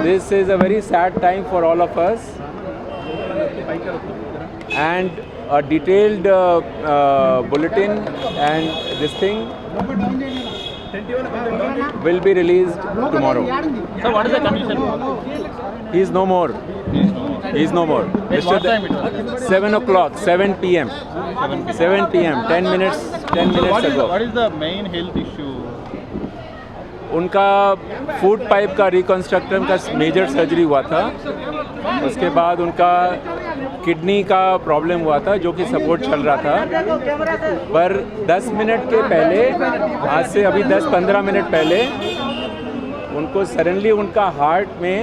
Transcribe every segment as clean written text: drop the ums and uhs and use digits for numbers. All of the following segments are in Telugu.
This is a very sad time for all of us, and a detailed bulletin and this thing will be released tomorrow. So what is the condition? He is no more. He is no more. At what time it was? 7 o'clock, 7 p.m. 7 p.m. 10 minutes ago. What is the main health issue? उनका फूड पाइप का रिकंस्ट्रक्शन का मेजर सर्जरी हुआ था. उसके बाद उनका किडनी का प्रॉब्लम हुआ था जो कि सपोर्ट चल रहा था. पर 10 मिनट के पहले, आज से अभी 10-15 मिनट पहले उनको सडनली उनका हार्ट में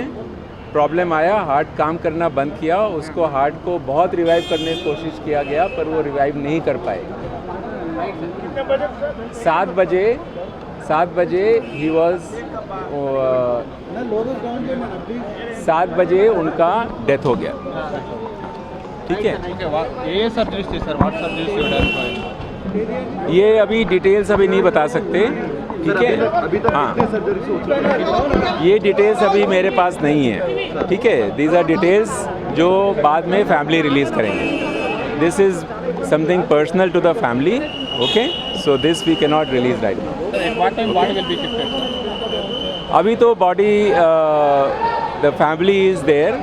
प्रॉब्लम आया. हार्ट काम करना बंद किया. उसको हार्ट को बहुत रिवाइव करने की कोशिश किया गया पर वो रिवाइव नहीं कर पाए. 7 बजे ही वॉज 7 बजे उनका डेथ हो गया. ठीक है. ये सर्जरी सर, व्हाट सर्जरी? ये अभी डिटेल्स अभी नहीं बता सकते. ठीक है. हाँ, ये डिटेल्स अभी मेरे पास नहीं है. ठीक है. दीज आर डिटेल्स जो बाद में फैमिली रिलीज करेंगे. This is something personal to the family. Okay. So this we can not release right now. At what time body will be shifted? अभी तो body the family is there.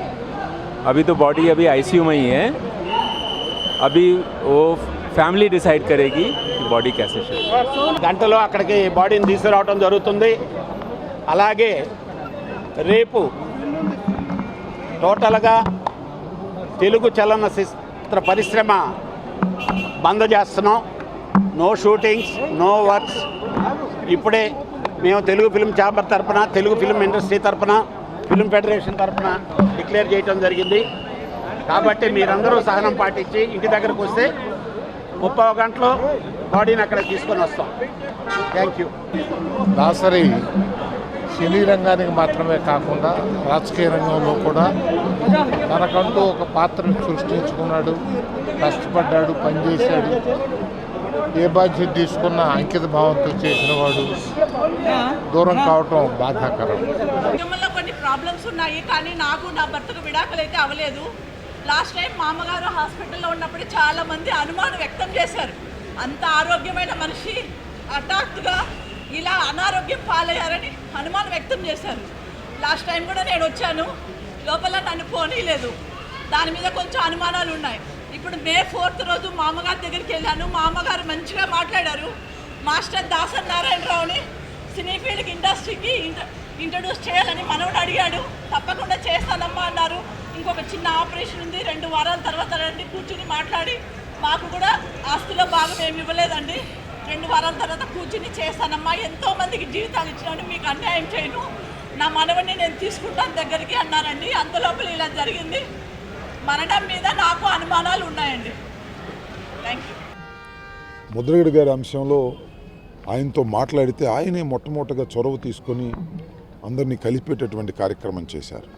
अभी तो बॉडी अभी आईसीयू में ही है. अभी वो ఫ్యామిలీ డిసైడ్ కరేగి బాడీ कैसे షిఫ్ట్. గంటలో అక్కడికి బాడీని తీసుకురావడం జరుగుతుంది. అలాగే రేపు టోటల్గా తెలుగు చలనచిత్ర పరిశ్రమ బంద్ చేస్తున్నాం. No shootings, no works. ఇప్పుడే మేము తెలుగు ఫిల్మ్ ఛాంబర్ తరఫున, తెలుగు ఫిల్మ్ ఇండస్ట్రీ తరఫున, ఫిల్మ్ ఫెడరేషన్ తరఫున డిక్లేర్ చేయడం జరిగింది. కాబట్టి మీరందరూ సహనం పాటించి ఇంటి దగ్గరకు వస్తే 30 గంటలో బాడీని అక్కడ తీసుకొని వస్తాం. Thank you. దాసరి సినీ రంగానికి మాత్రమే కాకుండా రాజకీయ రంగంలో కూడా తనకంటూ ఒక పాత్రను సృష్టించుకున్నాడు, కష్టపడ్డాడు, పనిచేశాడు. ఏ బాధ్యత తీసుకున్నా అంకిత భావంతో చేసిన వాడు దూరం కావటం బాధాకరం. కుటుంబంలో కొన్ని ప్రాబ్లమ్స్ ఉన్నాయి, కానీ నాకు నా భర్తకు విడాకులు అయితే అవ్వలేదు. లాస్ట్ టైం మా అమ్మగారు హాస్పిటల్లో ఉన్నప్పుడు చాలామంది అనుమానం వ్యక్తం చేశారు. అంత ఆరోగ్యమైన మనిషి హఠాత్తుగా ఇలా అనారోగ్యం పాలయ్యారని అనుమానం వ్యక్తం చేశారు. లాస్ట్ టైం కూడా నేను వచ్చాను, లోపల నన్ను పోనీలేదు. దాని మీద కొంచెం అనుమానాలు ఉన్నాయి. ఇప్పుడు మే 4th రోజు మా అమ్మగారి దగ్గరికి వెళ్ళాను. మా అమ్మగారు మంచిగా మాట్లాడారు. మాస్టర్ దాసరి నారాయణరావుని సినీ ఫీల్డ్కి, ఇండస్ట్రీకి ఇంట్రడ్యూస్ చేయాలని మనవుడు అడిగాడు. తప్పకుండా చేస్తానమ్మా అన్నారు. ఇంకొక చిన్న ఆపరేషన్ ఉంది, 2 వారాల తర్వాత రండి కూర్చుని మాట్లాడి, మాకు కూడా ఆస్తిలో భాగం ఏమి ఇవ్వలేదండి, 2 వారాల తర్వాత కూర్చుని చేస్తానమ్మా, ఎంతోమందికి జీవితాలు ఇచ్చినాను, మీకు అన్యాయం చేయను, నా మనవడిని నేను తీసుకుంటాను దగ్గరికి అన్నారండి. అంతలోపల ఇలా జరిగింది. మరణం మీద నాకు అనుమానాలు ఉన్నాయండి. Thank you. ముద్రగడ గారి అంశంలో ఆయనతో మాట్లాడితే ఆయనే మొట్టమొదటిగా చొరవ తీసుకొని అందరినీ కలిపేటటువంటి కార్యక్రమం చేశారు.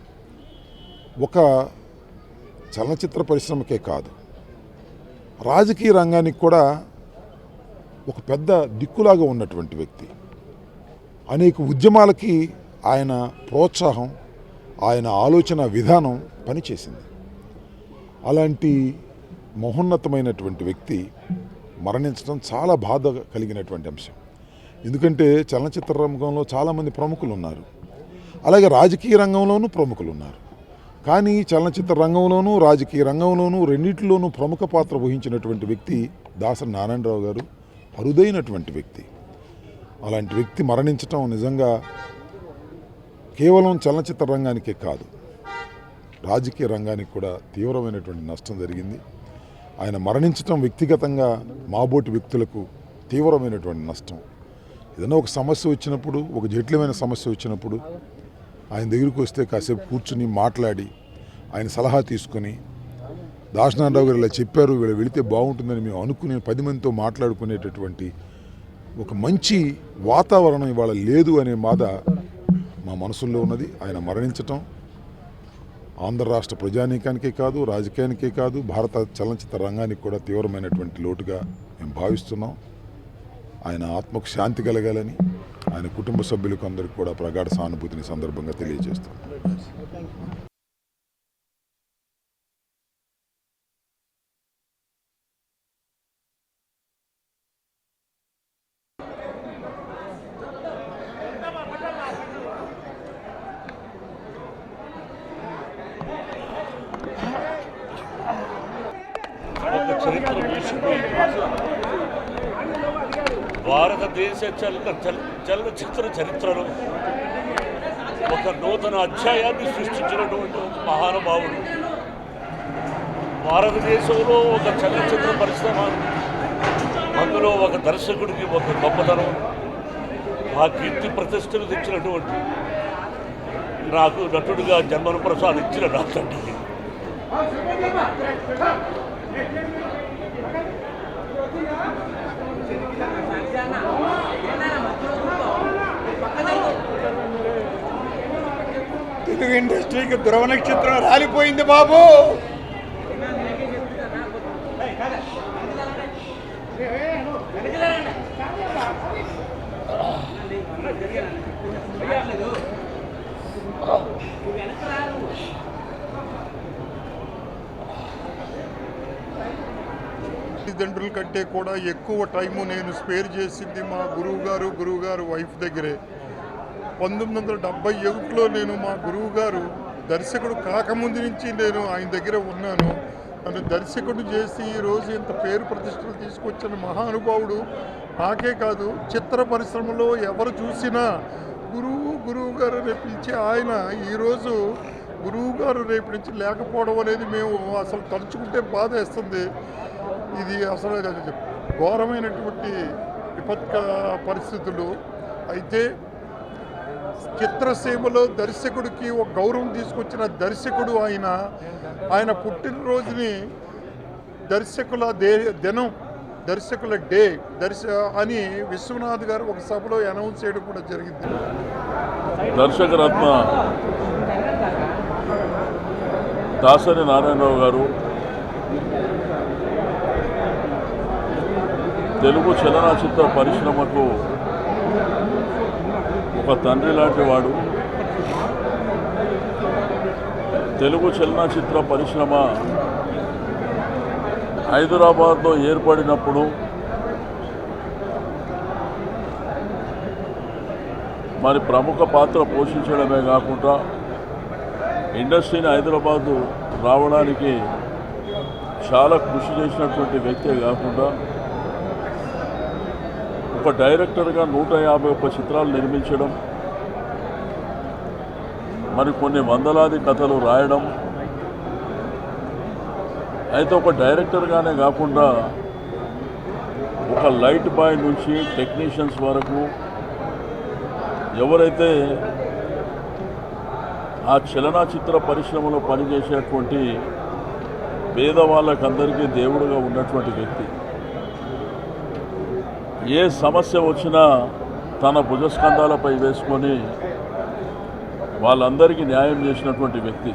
ఒక చలనచిత్ర పరిశ్రమకే కాదు, రాజకీయ రంగానికి కూడా ఒక పెద్ద దిక్కులాగా ఉన్నటువంటి వ్యక్తి. అనేక ఉద్యమాలకి ఆయన ప్రోత్సాహం, ఆయన ఆలోచన విధానం పనిచేసింది. అలాంటి మహోన్నతమైనటువంటి వ్యక్తి మరణించడం చాలా బాధ కలిగినటువంటి అంశం. ఎందుకంటే చలనచిత్ర రంగంలో చాలామంది ప్రముఖులు ఉన్నారు, అలాగే రాజకీయ రంగంలోనూ ప్రముఖులు ఉన్నారు. కానీ చలనచిత్ర రంగంలోనూ రాజకీయ రంగంలోనూ రెండింటిలోనూ ప్రముఖ పాత్ర వహించినటువంటి వ్యక్తి దాసరి నారాయణరావు గారు. అరుదైనటువంటి వ్యక్తి. అలాంటి వ్యక్తి మరణించటం నిజంగా కేవలం చలనచిత్ర రంగానికే కాదు, రాజకీయ రంగానికి కూడా తీవ్రమైనటువంటి నష్టం జరిగింది. ఆయన మరణించటం వ్యక్తిగతంగా మాబోటి వ్యక్తులకు తీవ్రమైనటువంటి నష్టం. ఏదైనా ఒక సమస్య వచ్చినప్పుడు, ఒక జటిలమైన సమస్య వచ్చినప్పుడు ఆయన దగ్గరికి వస్తే కాసేపు కూర్చుని మాట్లాడి ఆయన సలహా తీసుకొని, దాసనారాయణరావు గారు ఇలా చెప్పారు, వీళ్ళు వెళితే బాగుంటుందని మేము అనుకునే 10 మందితో మాట్లాడుకునేటటువంటి ఒక మంచి వాతావరణం ఇవాళ లేదు అనే బాధ మా మనసుల్లో ఉన్నది. ఆయన మరణించటం ఆంధ్ర రాష్ట్ర ప్రజానీకానికే కాదు, రాజకీయానికే కాదు, భారత చలనచిత్ర రంగానికి కూడా తీవ్రమైనటువంటి లోటుగా మేము భావిస్తున్నాం. ఆయన ఆత్మకు శాంతి కలగాలని ఆయన కుటుంబ సభ్యులకు అందరికీ కూడా ప్రగాఢ సానుభూతిని సందర్భంగా తెలియజేస్తాం. భారతదేశ చలనచిత్ర చరిత్రలో ఒక నూతన అధ్యాయాన్ని సృష్టించినటువంటి ఒక మహానుభావుడు. భారతదేశంలో ఒక చలనచిత్ర పరిశ్రమ, అందులో ఒక దర్శకుడికి ఒక గొప్పతనం, ఆ కీర్తి ప్రతిష్టలు తెచ్చినటువంటి నాకు నటుడిగా జన్మను ప్రసాదించిన నా తండ్రికి తెలుగు ఇండస్ట్రీకి ధ్రువ నక్షత్రం రాలిపోయింది బాబు. తల్లిదండ్రుల కంటే కూడా ఎక్కువ టైము నేను స్పేర్ చేసింది మా గురువుగారు వైఫ్ దగ్గరే. 1971లో నేను మా గురువుగారు దర్శకుడు కాకముందు నుంచి నేను ఆయన దగ్గర ఉన్నాను. నన్ను దర్శకుడు చేసి ఈరోజు ఇంత పేరు ప్రతిష్టలు తీసుకొచ్చిన మహానుభావుడు నాకే కాదు, చిత్ర పరిశ్రమలో ఎవరు చూసినా గురువు గారు అని పిలిచి ఆయన ఈరోజు గురువు గారు రేపు నుంచి లేకపోవడం అనేది మేము అసలు తలుచుకుంటే బాధ వేస్తుంది. ఇది అసలు ఘోరమైనటువంటి విపత్క పరిస్థితులు. అయితే చిత్రసీమలో దర్శకుడికి ఒక గౌరవం తీసుకొచ్చిన దర్శకుడు ఆయన పుట్టినరోజుని దర్శకుల దినం, దర్శకుల డే అని విశ్వనాథ్ గారు ఒక సభలో అనౌన్స్ చేయడం కూడా జరిగింది. దర్శకరత్న దాసరి నారాయణరావు గారు తెలుగు చలనచిత్ర పరిశ్రమకు ఒక తండ్రి లాంటి వాడు. తెలుగు చలనచిత్ర పరిశ్రమ హైదరాబాద్లో ఏర్పడినప్పుడు మరి ప్రముఖ పాత్ర పోషించడమే కాకుండా ఇండస్ట్రీని హైదరాబాదు రావడానికి చాలా కృషి చేసినటువంటి వ్యక్తే కాకుండా ఒక డైరెక్టర్గా 151 చిత్రాలు నిర్మించడం, మరి కొన్ని వందలాది కథలు రాయడం. అయితే ఒక డైరెక్టర్గానే కాకుండా ఒక లైట్ బాయ్ నుంచి టెక్నీషియన్స్ వరకు ఎవరైతే ఆ చలనచిత్ర పరిశ్రమలో పనిచేసేటువంటి పేదవాళ్ళకందరికీ దేవుడుగా ఉన్నటువంటి వ్యక్తి. ఏ సమస్య వచ్చినా తన భుజస్కంధాలపై వేసుకొని వాళ్ళందరికీ న్యాయం చేసినటువంటి వ్యక్తి.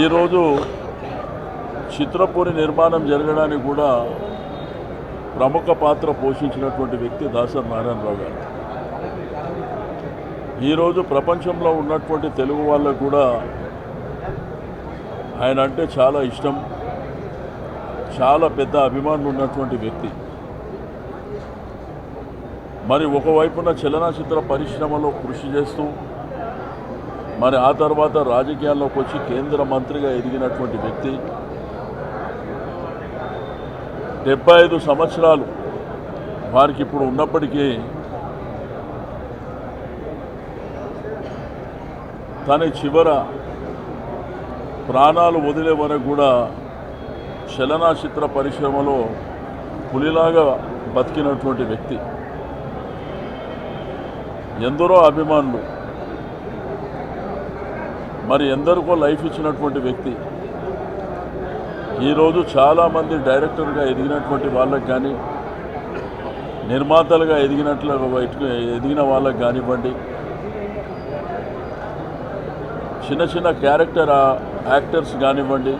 ఈరోజు చిత్రపురి నిర్మాణం జరగడానికి కూడా ప్రముఖ పాత్ర పోషించినటువంటి వ్యక్తి దాసరి నారాయణరావు గారు. ఈరోజు ప్రపంచంలో ఉన్నటువంటి తెలుగు వాళ్ళకు కూడా ఆయన అంటే చాలా ఇష్టం, చాలా పెద్ద అభిమానులు ఉన్నటువంటి వ్యక్తి. మరి ఒకవైపున చలనచిత్ర పరిశ్రమలో కృషి చేస్తూ మరి ఆ తర్వాత రాజకీయాల్లోకి వచ్చి కేంద్ర మంత్రిగా ఎదిగినటువంటి వ్యక్తి. 75 సంవత్సరాలు వారికి ఇప్పుడు ఉన్నప్పటికీ తన చివర ప్రాణాలు వదిలే వరకు కూడా చలనచిత్ర పరిశ్రమలో పులిలాగా బతికినటువంటి వ్యక్తి. ఎందరో అభిమానులు, మరి ఎందరికో లైఫ్ ఇచ్చినటువంటి వ్యక్తి. ఈరోజు చాలామంది డైరెక్టర్గా ఎదిగినటువంటి వాళ్ళకి కానీ, నిర్మాతలుగా ఎదిగిన వాళ్ళకి కానివ్వండి, చిన్న చిన్న క్యారెక్టర్ యాక్టర్స్ కానివ్వండి,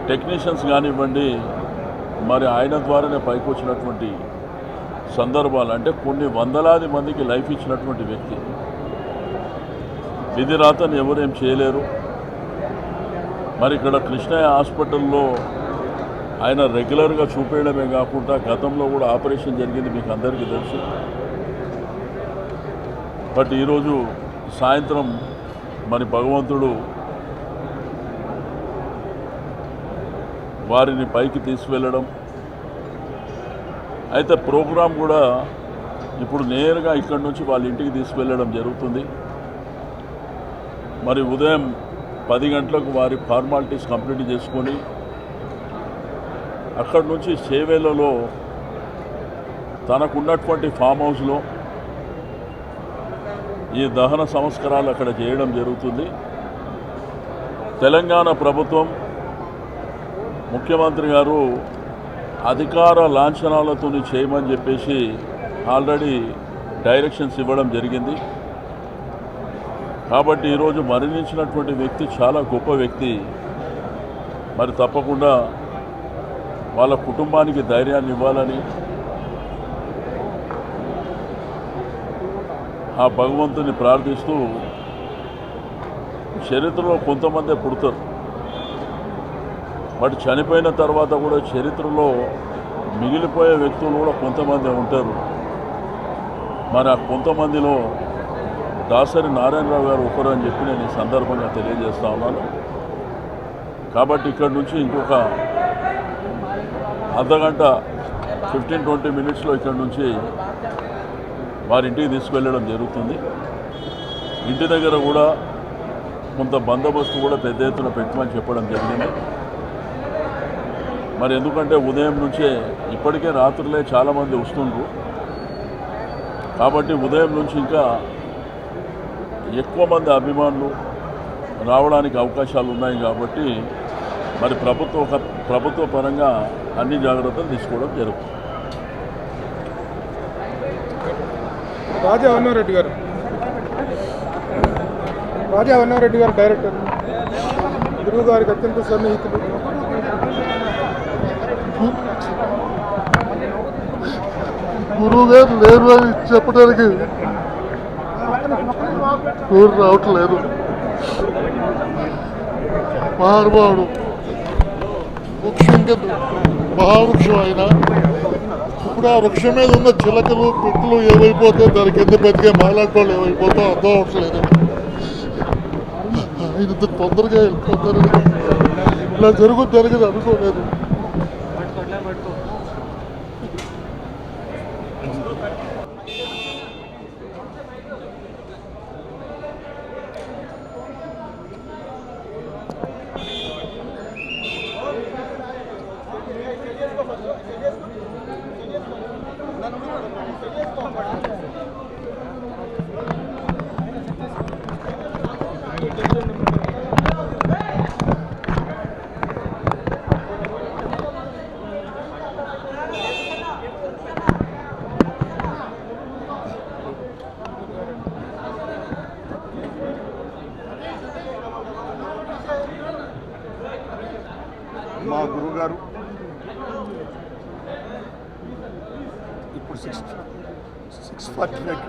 టెక్నీషియన్స్ కానివ్వండి, మరి ఆయన ద్వారానే పైకి వచ్చినటువంటి సందర్భాలు. అంటే కొన్ని వందలాది మందికి లైఫ్ ఇచ్చినటువంటి వ్యక్తి. విధి రాతని ఎవరేం చేయలేరు. మరి ఇక్కడ కృష్ణయ్య హాస్పిటల్లో ఆయన రెగ్యులర్గా చూపేయడమే కాకుండా గతంలో కూడా ఆపరేషన్ జరిగింది, మీకు అందరికీ తెలుసు. బట్ ఈరోజు సాయంత్రం మరి భగవంతుడు వారిని పైకి తీసుకువెళ్ళడం. అయితే ప్రోగ్రాం కూడా ఇప్పుడు నేరుగా ఇక్కడి నుంచి వాళ్ళ ఇంటికి తీసుకువెళ్ళడం జరుగుతుంది. మరి ఉదయం 10 గంటలకు వారి ఫార్మాలిటీస్ కంప్లీట్ చేసుకొని అక్కడి నుంచి చేవేలలో తనకున్నటువంటి ఫామ్ హౌస్లో ఈ దహన సంస్కారాలు అక్కడ చేయడం జరుగుతుంది. తెలంగాణ ప్రభుత్వం ముఖ్యమంత్రి గారు అధికార లాంఛనాలతో చేయమని చెప్పేసి ఆల్రెడీ డైరెక్షన్స్ ఇవ్వడం జరిగింది. కాబట్టి ఈరోజు మరణించినటువంటి వ్యక్తి చాలా గొప్ప వ్యక్తి. మరి తప్పకుండా వాళ్ళ కుటుంబానికి ధైర్యాన్ని ఇవ్వాలని ఆ భగవంతుని ప్రార్థిస్తూ, చరిత్రలో కొంతమందే పుడతారు, బట్ చనిపోయిన తర్వాత కూడా చరిత్రలో మిగిలిపోయే వ్యక్తులు కూడా కొంతమంది ఉంటారు. మరి ఆ కొంతమందిలో దాసరి నారాయణరావు గారు ఒకరు అని చెప్పి నేను ఈ సందర్భంగా తెలియజేస్తా ఉన్నాను. కాబట్టి ఇక్కడ నుంచి ఇంకొక అర్ధగంట 15-20 మినిట్స్లో ఇక్కడ నుంచి వారి ఇంటికి తీసుకువెళ్ళడం జరుగుతుంది. ఇంటి దగ్గర కూడా కొంత బందోబస్తు కూడా పెద్ద ఎత్తున పెట్టమని చెప్పడం జరిగింది. మరి ఎందుకంటే ఉదయం నుంచే ఇప్పటికే రాత్రులే చాలామంది వస్తుండ్రు కాబట్టి ఉదయం నుంచి ఇంకా ఎక్కువ మంది అభిమానులు రావడానికి అవకాశాలు ఉన్నాయి కాబట్టి మరి ప్రభుత్వ పరంగా అన్ని జాగ్రత్తలు తీసుకోవడం జరుగుతుంది. రాజా వన్నారెడ్డి గారు డైరెక్టర్, గురువు గారికి అత్యంత సన్నిహితులు. గురువు గారు లేరు అని చెప్పడానికి ఊరు రావట్లేదు. మహానుభావుడు, వృక్షం కింద మహావృక్షం ఆయన. ఇప్పుడు ఆ వృక్షం మీద ఉన్న చిలకలు పిట్టలు ఏమైపోతే దాని కింద బతికే మాలాటోళ్ళు ఏమైపోతా అర్థం అవట్లేదు. ఆయన తొందరగా వెళ్ళిపోతారని ఇలా జరుగుతుంది అనుకోలేదు. మా గురువుగారు ఇప్పుడు 6:45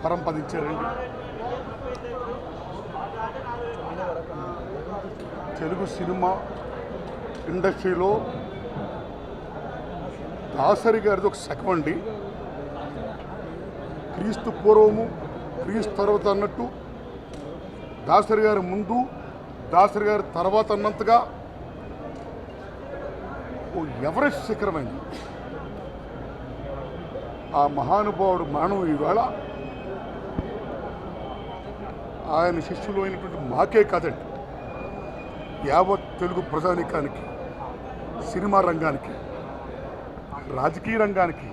పరంపదించారండి. తెలుగు సినిమా ఇండస్ట్రీలో దాసరి గారిది ఒక శకం అండి. క్రీస్తు పూర్వము క్రీస్తు తర్వాత అన్నట్టు దాసరి గారి ముందు దాసరి గారి తర్వాత అన్నంతగా ఓ ఎవరెస్ట్ శిఖరమైంది. ఆ మహానుభావుడు మరణం ఈవేళ ఆయన శిష్యులు అయినటువంటి మాకే కాదండి, యావత్ తెలుగు ప్రజానీకానికి, సినిమా రంగానికి, రాజకీయ రంగానికి,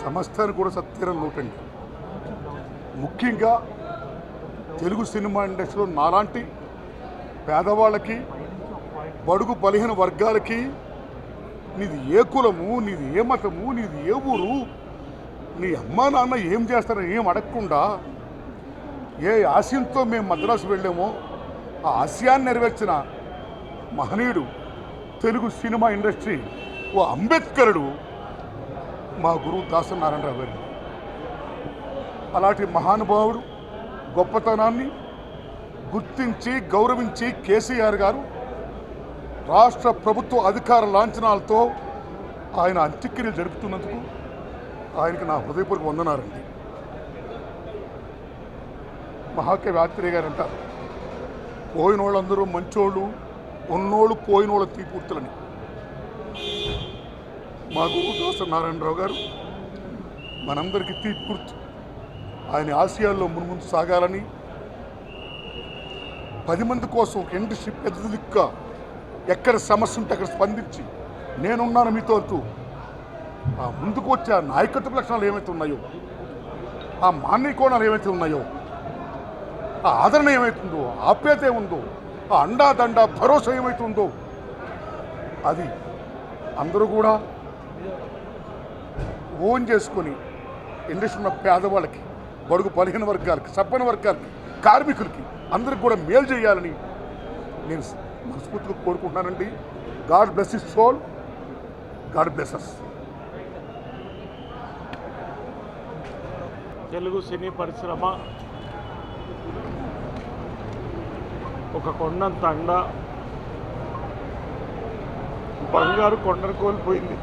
సమస్తానికి కూడా సత్యరం లోటండి. ముఖ్యంగా తెలుగు సినిమా ఇండస్ట్రీలో నాలాంటి పేదవాళ్ళకి, బడుగు బలహీన వర్గాలకి నీది ఏ కులము, నీది ఏ మతము, నీది ఏ ఊరు, నీ అమ్మా నాన్న ఏం చేస్తారని ఏం అడగకుండా ఏ ఆశయంతో మేము మద్రాసు వెళ్ళామో ఆ ఆశయాన్ని నెరవేర్చిన మహనీయుడు తెలుగు సినిమా ఇండస్ట్రీ ఓ అంబేద్కరుడు మా గురువు దాసరి నారాయణరావు గారు. అలాంటి మహానుభావుడు గొప్పతనాన్ని గుర్తించి గౌరవించి కేసీఆర్ గారు రాష్ట్ర ప్రభుత్వ అధికార లాంఛనాలతో ఆయన అంత్యక్రియలు జరుపుతున్నందుకు ఆయనకి నా హృదయపూర్వక వందనాలండి. మహాకవి ఆత్రేయ గారు అంటారు, పోయిన వాళ్ళందరూ మంచోళ్ళు, ఉన్నోళ్ళు పోయిన వాళ్ళ తీపూర్తులని. మా గురువు దాసరి నారాయణరావు గారు మనందరికీ తీపూర్తి. ఆయన ఆశయాల్లో మున్ముందు సాగాలని, 10 మంది కోసం ఒక ఇండస్ట్రీ పెద్ద దిక్కుగా ఎక్కడ సమస్య ఉంటే అక్కడ స్పందించి నేనున్నాను మీతో అంటూ ఆ ముందుకు వచ్చే ఆ నాయకత్వ లక్షణాలు ఏమైతే ఉన్నాయో, ఆ మానవీయ కోణాలు ఏమైతే ఉన్నాయో, ఆ ఆదరణ ఏమైతుందో, ఆప్యాయత ఏముందో, ఆ అండాదండ భరోసా ఏమైతుందో అది అందరూ కూడా ఓన్ చేసుకొని ఇండస్ట్రీ ఉన్న పేదవాళ్ళకి, బడుగు బలహీన వర్గాలకి, సబ్బన వర్గాలకి, కార్మికులకి అందరికి కూడా మేలు చేయాలని నేను మనస్ఫూర్తిగా కోరుకుంటున్నానండి. God bless his soul, God bless us. Telugu సినీ పరిశ్రమ ఒక కొండంత అండ, బంగారు కొండను కోల్పోయింది.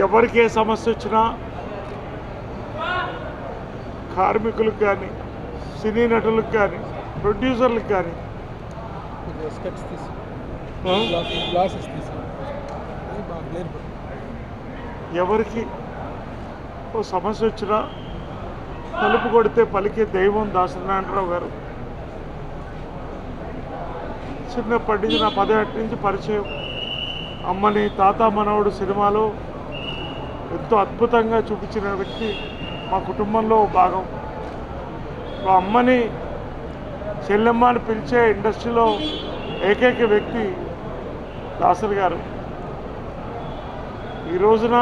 ఎవరికి ఏ సమస్య వచ్చినా కార్మికులకు కానీ సినీ నటులకు కానీ ప్రొడ్యూసర్లకు కానీ ఎవరికి ఓ సమస్య వచ్చినా తలుపు కొడితే పలికే దైవం దాసనారాయణరావు గారు. చిన్నప్పటి నుంచి నా 10 ఏళ్ళ నుంచి పరిచయం. అమ్మని తాత మనవడు సినిమాలో ఎంతో అద్భుతంగా చూపించిన వ్యక్తి మా కుటుంబంలో భాగం. అమ్మని చెల్లెమ్మ అని పిలిచే ఇండస్ట్రీలో ఏకైక వ్యక్తి దాసరి గారు. ఈ రోజున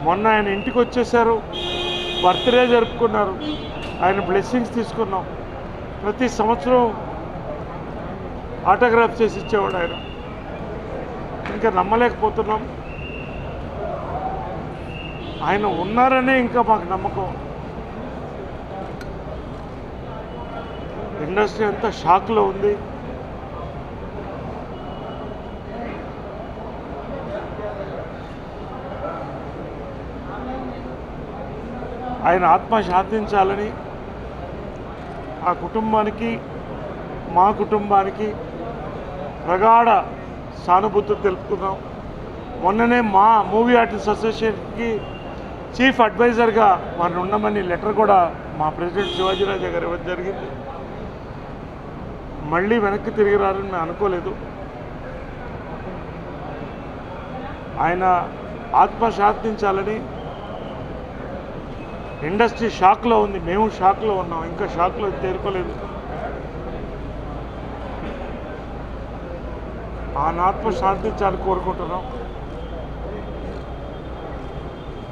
మొన్న ఆయన ఇంటికి వచ్చేసారు, బర్త్డే జరుపుకున్నారు, ఆయన బ్లెస్సింగ్స్ తీసుకున్నాం. ప్రతి సంవత్సరం ఆటోగ్రాఫ్ చేసి ఇచ్చేవాడు ఆయన. ఇంకా నమ్మలేకపోతున్నాం. ఆయన ఉన్నారనే ఇంకా మాకు నమ్మకం. ఇండస్ట్రీ అంతా షాక్లో ఉంది. ఆయన ఆత్మ శాంతించాలని ఆ కుటుంబానికి మా కుటుంబానికి ప్రగాఢ సానుభూతి తెలుపుతున్నాం. మొన్ననే మా మూవీ ఆర్టిస్ట్ అసోసియేషన్కి చీఫ్ అడ్వైజర్గా వారిని ఉండమని లెటర్ కూడా మా ప్రెసిడెంట్ శివాజీరాజా గారు ఇవ్వడం జరిగింది. మళ్ళీ వెనక్కి తిరిగి రారని మేము అనుకోలేదు. ఆయన ఆత్మ శాంతించాలని. ఇండస్ట్రీ షాక్లో ఉంది, మేము షాక్లో ఉన్నాం, ఇంకా షాక్లో తేరుకోలేదు. ఆయన ఆత్మ శాంతించాలని కోరుకుంటున్నాం.